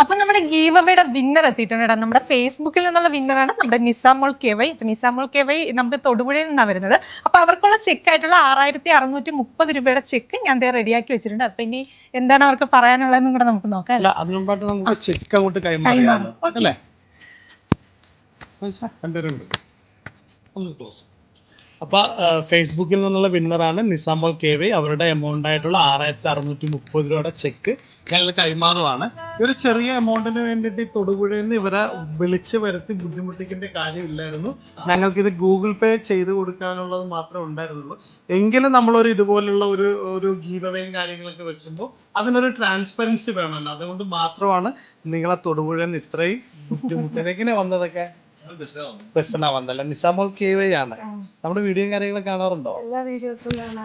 അപ്പൊ നമ്മുടെ ഗീവ് അവയുടെ വിന്നർ എത്തിയിട്ടുണ്ട്. നമ്മുടെ ഫേസ്ബുക്കിൽ നിന്നുള്ള വിന്നറാണ് നമ്മുടെ നിസാമോൾ കെവൈ. നിസാമോൾ കെവൈ നമുക്ക് തൊടുപുഴയിൽ നിന്നാണ് വരുന്നത്. അപ്പൊ അവർക്കുള്ള ചെക്ക് ആയിട്ടുള്ള 6630 രൂപയുടെ ചെക്ക് ഞാൻ റെഡിയാക്കി വെച്ചിട്ടുണ്ട്. അപ്പൊ ഇനി എന്താണ് അവർക്ക് പറയാനുള്ളതെന്നും കൂടെ നമുക്ക് നോക്കാം. അല്ല, അതിനു മുമ്പായിട്ട് നമുക്ക് ചെക്ക് അങ്ങോട്ട് കൈമാറാം അല്ലേ? അപ്പൊ ഫേസ്ബുക്കിൽ നിന്നുള്ള വിന്നറാണ് നിസാമോൾ കെവൈ. അവരുടെ എമൗണ്ട് ആയിട്ടുള്ള 6630 രൂപയുടെ ചെക്ക് ഞങ്ങൾ കൈമാറുവാണ്. ഈ ഒരു ചെറിയ എമൗണ്ടിന് വേണ്ടിയിട്ട് ഈ തൊടുപുഴയിൽ നിന്ന് ഇവരെ വിളിച്ച് വരുത്തി ബുദ്ധിമുട്ടിക്കേണ്ട കാര്യമില്ലായിരുന്നു. ഞങ്ങൾക്കിത് ഗൂഗിൾ പേ ചെയ്ത് കൊടുക്കാനുള്ളത് മാത്രമേ ഉണ്ടായിരുന്നുള്ളൂ. എങ്കിലും നമ്മളൊരു ഇതുപോലുള്ള ഒരു ഗീവ് അവേയും കാര്യങ്ങളൊക്കെ വെക്കുമ്പോൾ അതിനൊരു ട്രാൻസ്പെറൻസി വേണമല്ലോ. അതുകൊണ്ട് മാത്രമാണ് നിങ്ങളെ തൊടുപുഴയിൽ നിന്ന് ഇത്രയും ബുദ്ധിമുട്ട്. എങ്ങനെ വന്നതൊക്കെ ബസ്സിനാ വന്നല്ല. നിസാമോൾ കെവൈ ആണ്. നമ്മുടെ വീഡിയോയും കാര്യങ്ങളൊക്കെ കാണാറുണ്ടോ?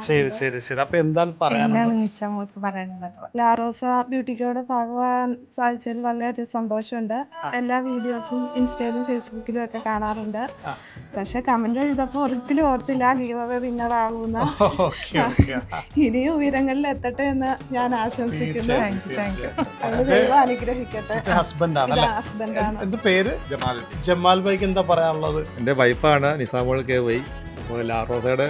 ശരി ശരി ശരി. അപ്പൊ എന്താണ് പറയാനുള്ളത്? ലാറോസ ബ്യൂട്ടിക്കോടെ ഭാഗമാകാൻ സാധിച്ചതിൽ വളരെ സന്തോഷമുണ്ട്. എല്ലാ വീഡിയോസും ഇൻസ്റ്റയിലും ഫേസ്ബുക്കിലും ഒക്കെ കാണാറുണ്ട്. പക്ഷെ കമന്റ് എഴുതപ്പോ ഒരിക്കലും ഓർത്തില്ല ഗീവ് അവേ വിന്നർ ആകുന്ന. ഇനിയും ഉയരങ്ങളിൽ എത്തട്ടെ എന്ന് ഞാൻ ആശംസിക്കുന്നു. ദൈവം അനുഗ്രഹിക്കട്ടെ. ഹസ്ബൻഡാണ്. പേര് ജമാൽ ഭായിക്ക് എന്താ പറയാനുള്ളത്? എൻ്റെ വൈഫാണ് നിസാമോൾ കെവൈ. അപ്പോൾ ലാറോസയുടെ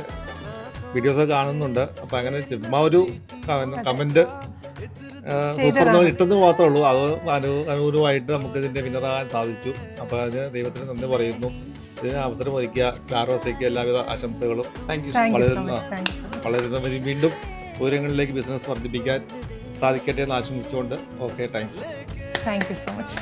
വീഡിയോസ് കാണുന്നുണ്ട്. അപ്പം അങ്ങനെ ചുമ്മാ ഒരു കമൻറ്റ് ഇട്ടെന്ന് മാത്രമേ ഉള്ളൂ. അത് അനുകൂലമായിട്ട് നമുക്ക് ഇതിൻ്റെ വിന്നറാകാൻ സാധിച്ചു. അപ്പോൾ അതിന് ദൈവത്തിന് നന്ദി പറയുന്നു. ഇതിന് അവസരം ഒരുക്കിയ ലാറോസയ്ക്ക് എല്ലാവിധ ആശംസകളും. വളരുന്ന വീണ്ടും ഉയരങ്ങളിലേക്ക് ബിസിനസ് വർദ്ധിപ്പിക്കാൻ സാധിക്കട്ടെ എന്ന് ആശംസിച്ചുകൊണ്ട് okay, thanks. Thank you so much.